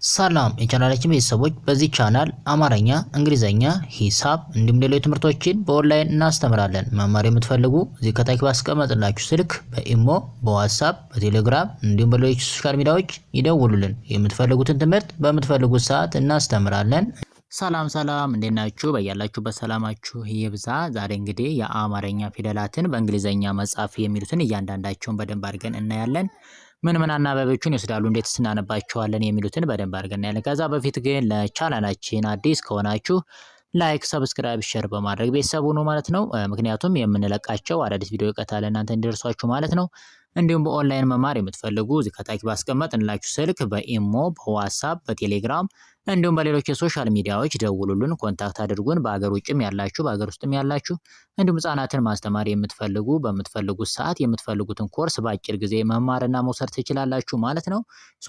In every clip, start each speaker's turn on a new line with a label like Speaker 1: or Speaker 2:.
Speaker 1: ሰላም የቻናላችን ቤተሰቦች፣ በዚህ ቻናል አማርኛ፣ እንግሊዘኛ፣ ሂሳብ እንዲሁም ሌሎች ትምህርቶችን በኦንላይን እናስተምራለን። መማር የምትፈልጉ እዚህ ከታች ባስቀመጥላችሁ ስልክ በኢሞ፣ በዋትስአፕ፣ በቴሌግራም እንዲሁም በሌሎች ሶሻል ሚዲያዎች ይደውሉልን። የምትፈልጉትን ትምህርት በምትፈልጉት ሰዓት እናስተምራለን። ሰላም እንዴት ናችሁ? በያላችሁበት ሰላማችሁ ይብዛ። ዛሬ እንግዲህ የአማርኛ ፊደላትን በእንግሊዘኛ መጻፍ የሚሉትን እያንዳንዳቸውን በደንብ አድርገን እናያለን። ምን አናባቢዎችን ይወስዳሉ፣ እንዴት እናነባቸዋለን የሚሉትን በደንብ አድርገን እናያለን። ከዛ በፊት ግን ለቻናላችን አዲስ ከሆናችሁ ላይክ፣ ሰብስክራይብ፣ ሼር በማድረግ ቤተሰብ ሁኑ ማለት ነው። ምክንያቱም የምንለቃቸው አዳዲስ ቪዲዮ ቀጥታ ለእናንተ እንዲደርሷችሁ ማለት ነው። እንዲሁም በኦንላይን መማር የምትፈልጉ እዚህ ከታች ባስቀመጥንላችሁ ስልክ በኢሞ፣ በዋትስአፕ፣ በቴሌግራም እንዲሁም በሌሎች የሶሻል ሚዲያዎች ደውሉልን፣ ኮንታክት አድርጉን። በሀገር ውጭም ያላችሁ በሀገር ውስጥም ያላችሁ እንዲሁም ህጻናትን ማስተማር የምትፈልጉ በምትፈልጉት ሰዓት የምትፈልጉትን ኮርስ በአጭር ጊዜ መማርና መውሰድ ትችላላችሁ ማለት ነው።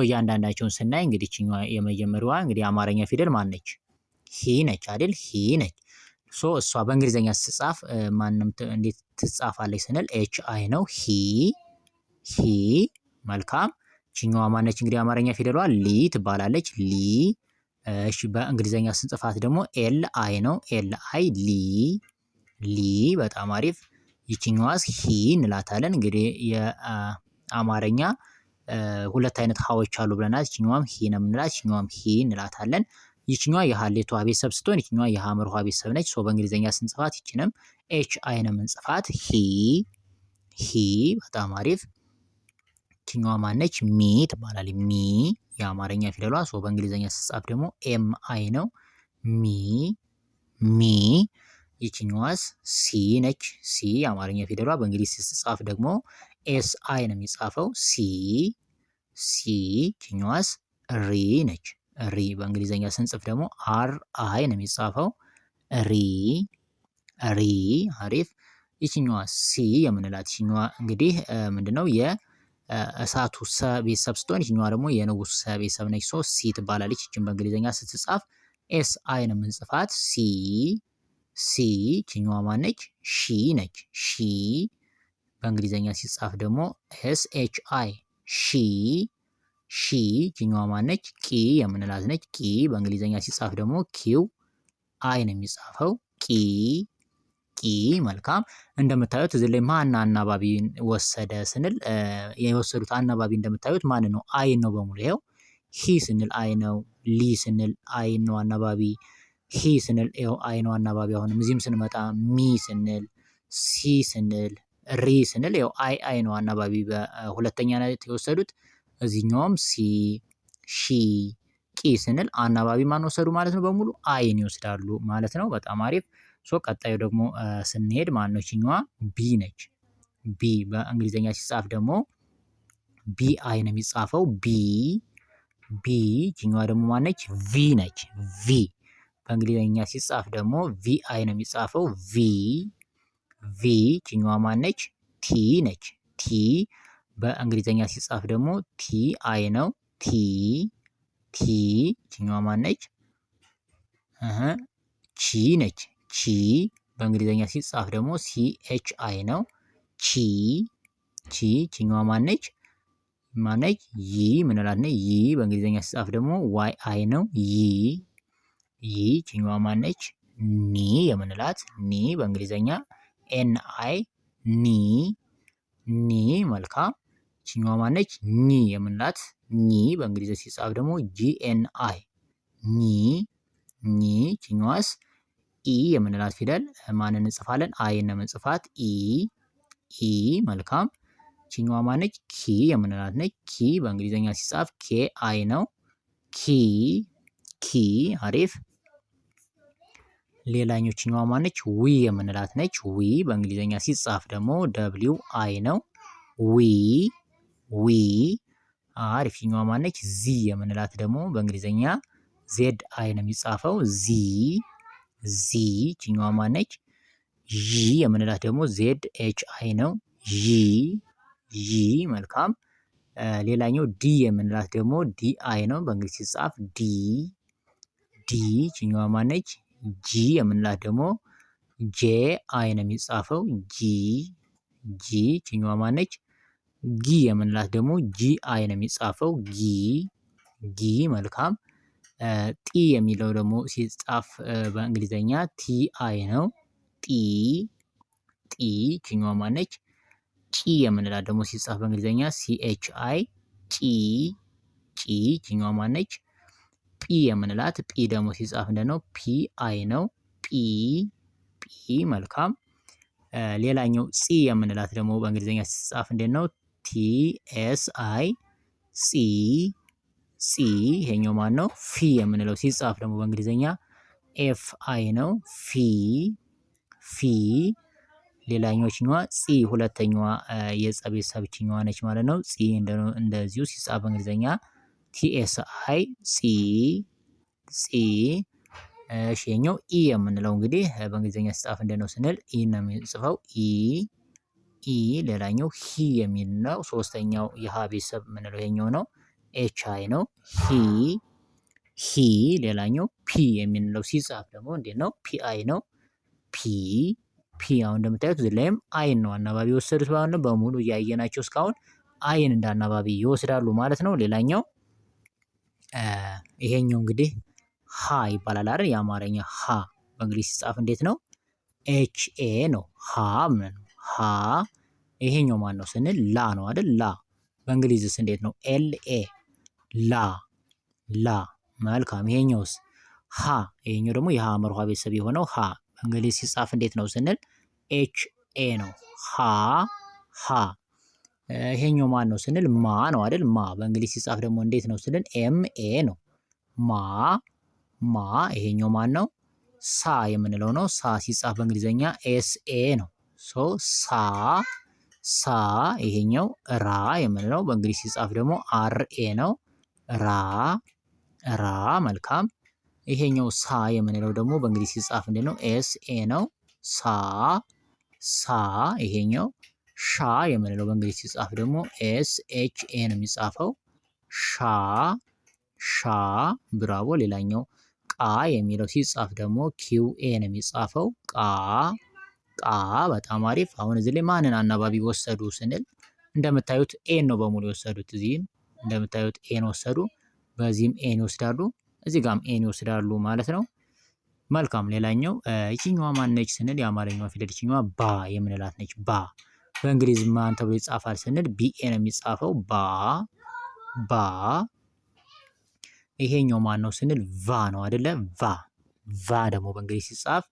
Speaker 1: እያንዳንዳቸውን ስናይ እንግዲህ የመጀመሪያዋ እንግዲህ የአማርኛ ፊደል ማን ነች? ሂ ነች አይደል? ሂ ነች። እሷ በእንግሊዘኛ ስትጻፍ ማንም እንዴት ትጻፋለች ስንል ኤች አይ ነው። ሂ መልካም። ቺኛዋ ማነች? እንግዲህ አማርኛ ፊደሏ ሊ ትባላለች። ሊ። እሺ በእንግሊዘኛ ስንጽፋት ደግሞ ኤል አይ ነው። ኤል አይ ሊ። በጣም አሪፍ። ይቺኛዋስ ሂ እንላታለን። እንግዲህ የአማርኛ ሁለት አይነት ሀዎች አሉ ብለናል። ይቺኛዋም ሂ ነው የምንላት፣ ይቺኛዋም ሂ እንላታለን። ይቺኛዋ የሀሌቷ ቤተሰብ ስትሆን ይቺኛዋ የሀመርኋ ቤተሰብ ነች። በእንግሊዘኛ ስንጽፋት ይችንም ኤች አይ ነው የምንጽፋት። ሂ። በጣም አሪፍ። ይቺኛዋ ማነች? ሚ ትባላለች። ሚ የአማርኛ ፊደሏ። በእንግሊዘኛ ስትጻፍ ደግሞ ኤም አይ ነው። ሚ። ይቺኛዋስ ሲ ነች። ሲ የአማርኛ ፊደሏ። በእንግሊዝ ስትጻፍ ደግሞ ኤስ አይ ነው የሚጻፈው። ሲ። ይቺኛዋስ ሪ ነች። ሪ በእንግሊዘኛ ስንጽፍ ደግሞ አር አይ ነው የሚጻፈው። ሪ። አሪፍ። ይችኛዋ ሲ የምንላት ይችኛዋ እንግዲህ ምንድነው የእሳቱ ሰ ቤተሰብ ስትሆን ይችኛዋ ደግሞ የንጉሱ ሰ ቤተሰብ ነች። ሲ ትባላለች። ይችን በእንግሊዘኛ ስትጻፍ ኤስ አይ ነው የምንጽፋት። ሲ። ይችኛዋ ማነች? ሺ ነች። ሺ በእንግሊዘኛ ሲጻፍ ደግሞ ኤስ ኤች አይ ሺ። ይችኛዋ ማነች? ቂ የምንላት ነች። ቂ በእንግሊዘኛ ሲጻፍ ደግሞ ኪው አይ ነው የሚጻፈው። ቂ። መልካም። እንደምታዩት እዚህ ላይ ማን አናባቢን ወሰደ ስንል የወሰዱት አናባቢ እንደምታዩት ማን ነው? አይ ነው በሙሉ። ይኸው ሂ ስንል አይ ነው። ሊ ስንል አይ ነው አናባቢ። ሂ ስንል ይኸው አይ ነው አናባቢ። አሁንም እዚህም ስንመጣ ሚ ስንል፣ ሲ ስንል፣ ሪ ስንል ይኸው አይ ነው አናባቢ። በሁለተኛ ላይ የወሰዱት እዚህኛውም ሲ፣ ሺ፣ ቂ ስንል አናባቢ ማን ወሰዱ ማለት ነው? በሙሉ አይን ይወስዳሉ ማለት ነው። በጣም አሪፍ። ቀጣዩ ደግሞ ስንሄድ ማን ነው? ይችኛዋ ቢ ነች። ቢ በእንግሊዘኛ ሲጻፍ ደግሞ ቢ አይ ነው የሚጻፈው። ቢ። ይችኛዋ ደግሞ ማነች? ቪ ነች። ቪ በእንግሊዘኛ ሲጻፍ ደግሞ ቪ አይ ነው የሚጻፈው። ቪ። ይችኛዋ ማነች? ቲ ነች። ቲ በእንግሊዘኛ ሲጻፍ ደግሞ ቲ አይ ነው። ቲ። ይችኛዋ ማነች? ቺ ነች። ቺ በእንግሊዘኛ ሲጻፍ ደግሞ ሲ ኤች አይ ነው። ቺ። ይችኛዋ ማነች? ይ ምንላት ነው። ይ በእንግሊዘኛ ሲጻፍ ደግሞ ዋይ አይ ነው። ይችኛዋ ማነች? ኒ የምንላት። ኒ በእንግሊዘኛ ኤን አይ ኒ። መልካም። ይችኛዋ ማነች? ኒ የምንላት። ኒ በእንግሊዘኛ ሲጻፍ ደግሞ ጂኤን አይ ኒ። ይችኛዋስ ኢ የምንላት ፊደል ማንን እንጽፋለን? አይ ነው የምንጽፋት። ኢ። መልካም። ይችኛዋ ማነች? ኪ የምንላት ነች። ኪ በእንግሊዘኛ ሲጻፍ ኬ አይ ነው። ኪ። አሪፍ። ሌላኛው ይችኛዋ ማነች? ዊ የምንላት ነች። ዊ በእንግሊዘኛ ሲጻፍ ደግሞ ደብሊው አይ ነው። ዊ። አሪፍ። ይችኛዋ ማነች? ዚ የምንላት ደግሞ በእንግሊዘኛ ዜድ አይ ነው የሚጻፈው። ዚ። ይችኛዋ ማነች? ዢ የምንላት ደግሞ ዜድ ኤች አይ ነው። ዢ። መልካም። ሌላኛው ዲ የምንላት ደግሞ ዲ አይ ነው በእንግሊዝ ሲጻፍ ዲ። ይችኛዋ ማነች? ጂ የምንላት ደግሞ ጄ አይ ነው የሚጻፈው። ጂ። ይችኛዋ ማነች? ጊ የምንላት ደግሞ ጂ አይ ነው የሚጻፈው። ጊ መልካም። ጢ የሚለው ደግሞ ሲጻፍ በእንግሊዘኛ TI ነው። ጢ ይችኛዋ ማነች? ጪ የምንላት ደግሞ ሲጻፍ በእንግሊዘኛ CHI ጪ ይችኛዋ ማነች? ጲ የምንላት ጲ ደግሞ ሲጻፍ እንደነው PI ነው። ጲ መልካም። ሌላኛው ፂ የምንላት ደግሞ በእንግሊዘኛ ሲጻፍ እንዴት ነው? TSI ፂ ይሄኛው ማን ነው? ፊ የምንለው ሲጻፍ ደግሞ በእንግሊዘኛ FI ነው። ፊ ሌላኛዎችኛዋ ፂ ሁለተኛዋ የጸ ቤተሰብ ይችኛዋ ነች ማለት ነው። ፂ እንደዚሁ ሲጻፍ በእንግሊዘኛ TSI ፂ። እሺ የኛው ኢ የምንለው እንግዲህ በእንግሊዘኛ ሲጻፍ እንዴት ነው ስንል ኢ ነው የሚጽፈው ኢ። ሌላኛው ሂ የሚል ነው። ሶስተኛው የሀ ቤተሰብ የምንለው ይሄኛው ነው። HI ነው። ሂ ሌላኛው ፒ የምንለው ሲጻፍ ደግሞ እንዴት ነው? PI ነው። ፒ አሁን እንደምታዩት እዚህ ላይም አይን ነው አናባቢ የወሰዱት ማለት ነው። በሙሉ እያየናቸው እስካሁን አይን እንደ አናባቢ ይወስዳሉ ማለት ነው። ሌላኛው ይሄኛው እንግዲህ ሀ ይባላል አይደል? የአማርኛ ሀ በእንግሊዝ ሲጻፍ እንዴት ነው? HA ነው። ሀ ምን ነው? ሀ ይሄኛው ማን ነው ስንል ላ ነው አይደል? ላ በእንግሊዝስ እንዴት ነው? LA ላ መልካም። ይሄኛውስ ሀ ይሄኛው ደግሞ የሀ መርኋ ቤተሰብ የሆነው ሀ በእንግሊዝ ሲጻፍ እንዴት ነው ስንል HA ነው። ሀ ይሄኛው ማን ነው ስንል ማ ነው አይደል? ማ በእንግሊዝ ሲጻፍ ደግሞ እንዴት ነው ስንል MA ነው። ማ ይሄኛው ማን ነው? ሳ የምንለው ነው። ሳ ሲጻፍ በእንግሊዘኛ SA ነው። ሳ ይሄኛው ራ የምንለው በእንግሊዝ ሲጻፍ ደግሞ RA ነው። ራ መልካም። ይሄኛው ሳ የምንለው ደግሞ በእንግሊዝ ሲጻፍ እንዴት ነው? SA ነው። ሳ ይሄኛው ሻ የምንለው በእንግሊዝ ሲጻፍ ደግሞ SHA ነው የሚጻፈው። ሻ ብራቮ። ሌላኛው ቃ የሚለው ሲጻፍ ደግሞ QA ነው የሚጻፈው። ቃ በጣም አሪፍ። አሁን እዚህ ላይ ማንን አናባቢ ወሰዱ ስንል እንደምታዩት ኤን ነው በሙሉ የወሰዱት። እዚህም እንደምታዩት ኤን ወሰዱ፣ በዚህም ኤን ይወስዳሉ፣ እዚህ ጋርም ኤን ይወስዳሉ ማለት ነው። መልካም። ሌላኛው ይችኛዋ ማን ነች ስንል የአማርኛዋ ፊደል ይችኛዋ ባ የምንላት ነች። ባ በእንግሊዝ ማን ተብሎ ይጻፋል ስንል BA ነው የሚጻፈው። ባ ይሄኛው ማን ነው ስንል ቫ ነው አይደለ? ቫ ደግሞ በእንግሊዝ ሲጻፍ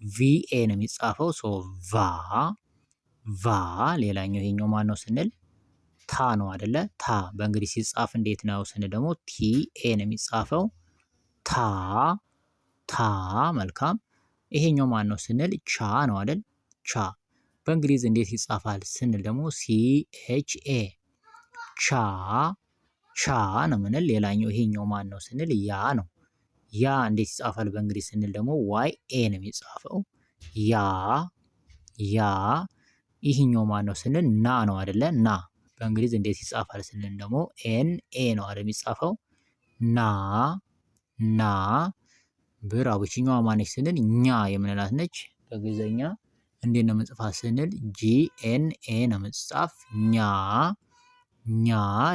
Speaker 1: VA ነው የሚጻፈው። ቫ ሌላኛው ይሄኛው ማን ነው ስንል ታ ነው አይደለ? ታ በእንግሊዝ ሲጻፍ እንዴት ነው ስንል ደግሞ TA ነው የሚጻፈው። ታ መልካም። ይሄኛው ማን ነው ስንል ቻ ነው አይደል? ቻ በእንግሊዝ እንዴት ይጻፋል ስንል ደግሞ CHA ቻ ነው ምንል። ሌላኛው ይሄኛው ማን ነው ስንል ያ ነው። ያ እንዴት ይጻፋል በእንግሊዝ ስንል ደግሞ YA ነው የሚጻፈው። ያ ይሄኛው ማን ነው ስንል ና ነው አይደለ? ና በእንግሊዝ እንዴት ይጻፋል ስንል ደግሞ NA ነው አይደል የሚጻፈው። ና ብራቮ። ይችኛዋ ማነች ስንል ኛ የምንላት ነች። በእንግሊዘኛ እንዴት ነው መጽፋት ስንል GNA ነው መጽሐፍ ኛ።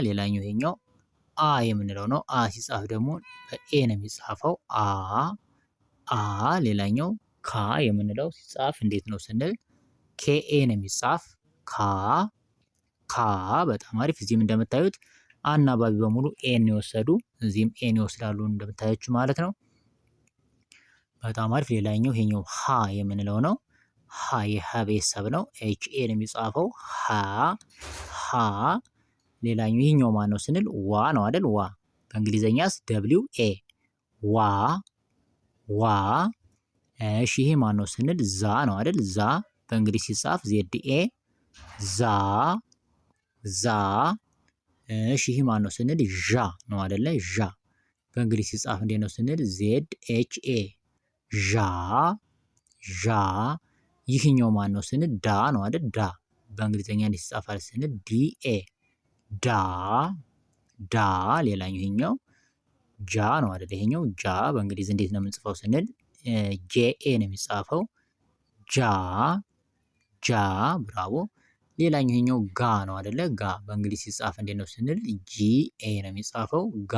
Speaker 1: ሌላኛው ይሄኛው አ የምንለው ነው። አ ሲጻፍ ደግሞ በኤ ነው የሚጻፈው። ሌላኛው ካ የምንለው ሲጻፍ እንዴት ነው ስንል KA ነው የሚጻፍ። ካ በጣም አሪፍ። እዚህም እንደምታዩት አናባቢ በሙሉ ኤን የወሰዱ እዚህም ኤን ይወስዳሉ እንደምታያችሁ ማለት ነው። በጣም አሪፍ። ሌላኛው ይሄኛው ሀ የምንለው ነው። ሀ የሀ ቤተሰብ ነው። HA ነው የሚጻፈው። ሀ ሌላኛው ይሄኛው ማን ነው ስንል ዋ ነው አይደል? ዋ በእንግሊዘኛስ WA ዋ። እሺ ይሄ ማን ነው ስንል ዛ ነው አይደል? ዛ በእንግሊዝ ሲጻፍ ZA ዛ። እሺ ይሄ ማን ነው ስንል ዣ ነው አይደለ? ዣ በእንግሊዝ ሲጻፍ እንዴት ነው ስንል ZHA ዣ። ይህኛው ማን ነው ስንል ዳ ነው አይደል? ዳ በእንግሊዘኛ እንዴት ይጻፋል ስንል DA ዳ። ሌላኛው ይሄኛው ጃ ነው አይደል? ይሄኛው ጃ በእንግሊዝ እንዴት ነው የምንጽፈው ስንል JA ነው የሚጻፈው። ጃ ብራቮ። ሌላኛው ይሄኛው ጋ ነው አይደለ? ጋ በእንግሊዝ ሲጻፍ እንዴት ነው ስንል ጂኤ ነው የሚጻፈው። ጋ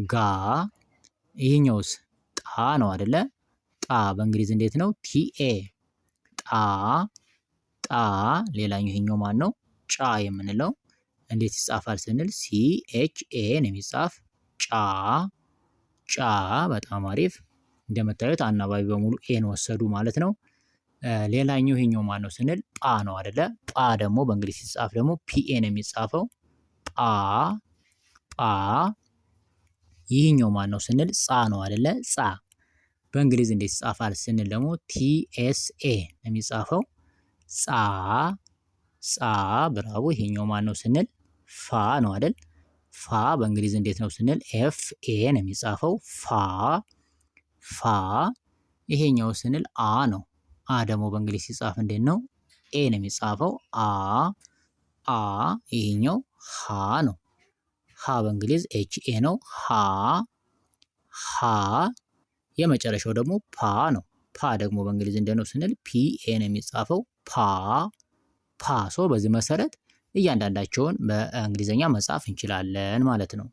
Speaker 1: ጋ። ይሄኛውስ ጣ ነው አይደለ? ጣ በእንግሊዝ እንዴት ነው? ቲኤ ጣ ጣ። ሌላኛው ይሄኛው ማን ነው? ጫ የምንለው እንዴት ይጻፋል ስንል ሲኤችኤ ነው የሚጻፍ። ጫ ጫ። በጣም አሪፍ። እንደምታዩት አናባቢ በሙሉ ኤን ወሰዱ ማለት ነው። ሌላኛው ይሄኛው ማን ነው ስንል ጳ ነው አይደለ? ጳ ደግሞ በእንግሊዝ ሲጻፍ ደግሞ ፒኤ ነው የሚጻፈው። ጳ ጳ። ይህኛው ማን ነው ስንል ጻ ነው አይደለ? ጻ በእንግሊዝ እንዴት ይጻፋል ስንል ደግሞ ቲኤስኤ ነው የሚጻፈው። ጻ ጻ። ብራቮ። ይሄኛው ማን ነው ስንል ፋ ነው አይደል? ፋ በእንግሊዝ እንዴት ነው ስንል ኤፍኤ ነው የሚጻፈው። ፋ ፋ። ይሄኛው ስንል አ ነው። አ ደግሞ በእንግሊዝ ሲጻፍ እንዴት ነው? ኤ ነው የሚጻፈው። አ አ። ይሄኛው ሀ ነው። ሀ በእንግሊዝ ኤችኤ ነው። ሀ ሀ። የመጨረሻው ደግሞ ፓ ነው። ፓ ደግሞ በእንግሊዝ እንዴት ነው ስንል ፒኤ ነው የሚጻፈው። ፓ ፓ። ሶ በዚህ መሰረት እያንዳንዳቸውን በእንግሊዘኛ መጻፍ እንችላለን ማለት ነው።